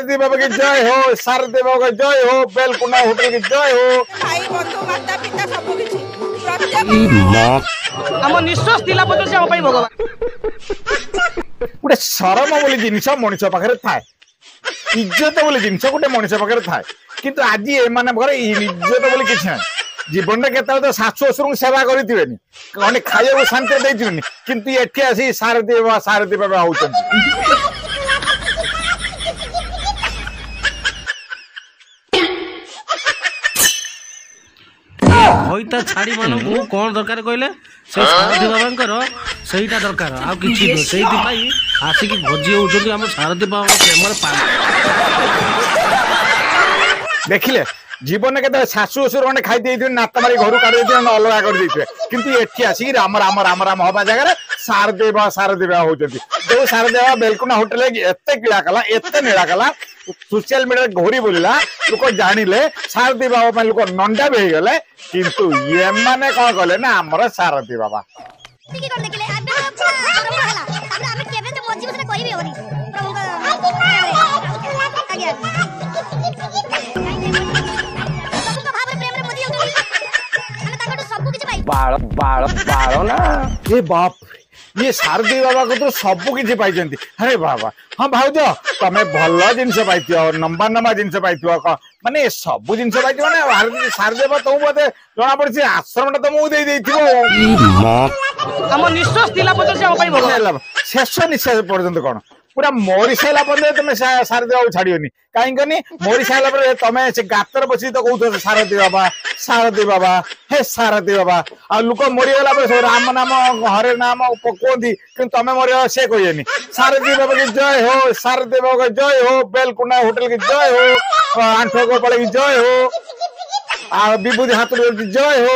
सारथी बाबा की जय हो, सारथी बाबा की जय हो, बेलकुंडा होटल की जय हो। भाई बंधु माता पिता सब किछि हम निश्वास दिला पते से हम पाई भगवान गोटे शरम बोली जिनिस मनुष्य पाखे थाए, इज्जत बोली जिनिस गोटे मनुष्य पाखे थाए, किंतु आज एम इज्जत बोली किसी ना जीवन में केत तो शाशु शशुर सेवा करें कौन खाइबा शांति देनी किंतु एठी आसी सारथी बाबा होती होइता छाड़ी मानू कौन दरकार कहले से सारथी बाबांकर सहीटा दरकार आ किछि न सेहिति पई आसिकी भोजी होउछथि हम सारथी बाबा प्रेमर पाल देखिले जीवन में केत शाशु शशुर मैंने खाई दे नात मारी घर काढ़ अलग कर दे किंतु एठी आसिक राम राम राम राम हवा जगह सारथी बाबा होती जो सारथी बाबा बेलकुंडा होटेल एत किड़ा कला एत नीड़ा कला सोशल मीडिया घोरी बोलिला लोक जानिले सारथी बाबा लोक नंडा भी गले किंतु ये माने कौन कले ना आमर सारथी बाबा ये बाप ये सारथी बाबा को तो सब किसी पाई अरे बाबा हाँ भाज तमें भल जिनस पाई नंबा नंबा जिनस पाई माने सब जिनस पाई माने सारथी बाबा तुम बोधे जना पड़ी आश्रम टा तुमको हम निश्वास दिला पते से हम पाई भगवान शेष निश्वास पर्यंत कौन पूरा मरी सारा पर तुम सारथी बाबू छाड़नी कहीं मरी सारा पर तुम से गातर बस तो कौन सारथी बाबा हे सारथी बाबा आ लोक मरीगला सब राम नाम हरे नाम कहती कि तुम मरीगला से कहनी सारथी बाबा की जय हो, सारथी बाबा की जय हो, बेलकुंडा होटल की जय हो, आंठुआ गोपाल की जय हो, आ विभूति हाथ की जय हो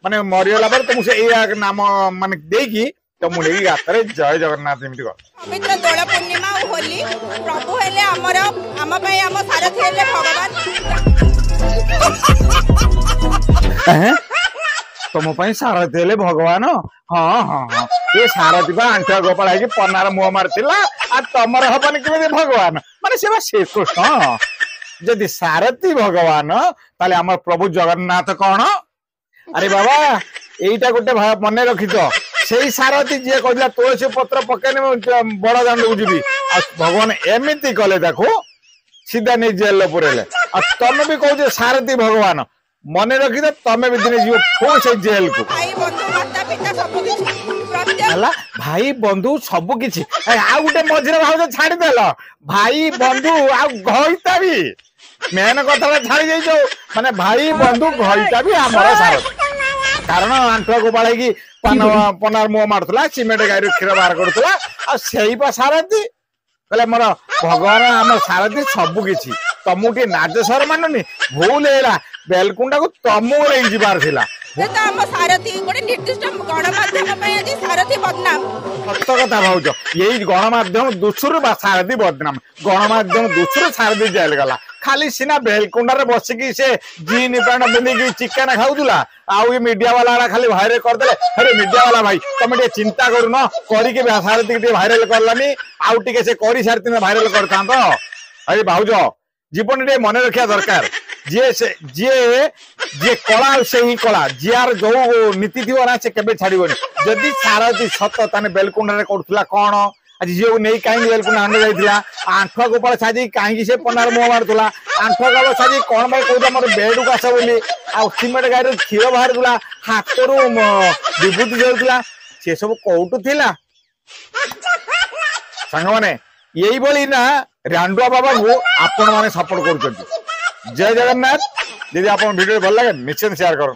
माने मरीगला पर तुम से नाम मान देकी तो मुझे गातर जय जगन्नाथ एमती पवित्र दोल पूर्णिमा और होली प्रभु हेले हमर हम पई हम सारथी हेले भगवान तुम सारथी हेले भगवान हाँ हाँ हाँ ये सारथी आंठुआ गोपाल है पनार मुह मारला आ तमर हबन केमी भगवान माने से श्रीकृष्ण जदि सारथी भगवान ताले आम प्रभु जगन्नाथ कौन अरे बाबा यहीटा गोटे मन रखिथ से सारथी जी कहला तुलसी पत्र पकड़े बड़ दांड को जी भगवान एमती कले सीधा नहीं जेल पुरेले तमें भी कह सारथी भगवान मन रखी तमें भी दिन जीव फो से जेल को भाई बंधु सब किसी आ गोटे मझे भाव छाड़देल भाई बंधु आईता भी मेन कथा छाड़ी जाइए माने भाई बंधु घईटा भी आमर सारथी कारण आंठुआ गोपाल की पनार मुह मारुला सीमेंट गाड़ी क्षीर बाहर करूला आ सारथी कहले मोर भगवान आम सारथी सब किसी तुमको टे नाज सर मानुनी भूल है बेलकुंडा को तुमको नहीं जीवार थिला सारथी गोटे निर्दिष्ट गणमाध्यम सारथी बदनाम सत कथा भाज यही गणमाध्यम दुसुर सारथी बदनाम गणमाध्यम दुसुर सारथी जेल गला खाली सीना बेलकुंडा बसिकी से जीन पैंट पिंधिकी चिकेन खाऊला आउ मीडिया वाला खाली भाइराल करदे अरे मीडिया वाला भाई तुम टे चिंता करून करके सारथी भाइराल करलानी आउ टे से कर सारी भाइराल करता अरे भाउज जीवन टे मन रखा दरकार जी कला से ही कला जियार जो नीति थी ना से केबे छाड़बनी जदि सारथी सत ताने बेलकुंडा करूला कौन आज झील नहीं कहीं बेलकुंडा हांड जाइला आंठुआ गोपाल साजी कहीं से पनार मुह मारुला आंठुआ गोपाल साजी कौन भाई कहता मोर बेड को आस बोली सीमेंट गाड़ी क्षीर बाहर हाथ विभूति जरूला सी सब कौटू थिला सांग माने यही बोली ना रांडुआ बाबा को आपण मैंने सपोर्ट कर जय जगन्नाथ। यदि आप वीडियो भल लगे निश्चित शेयर करो।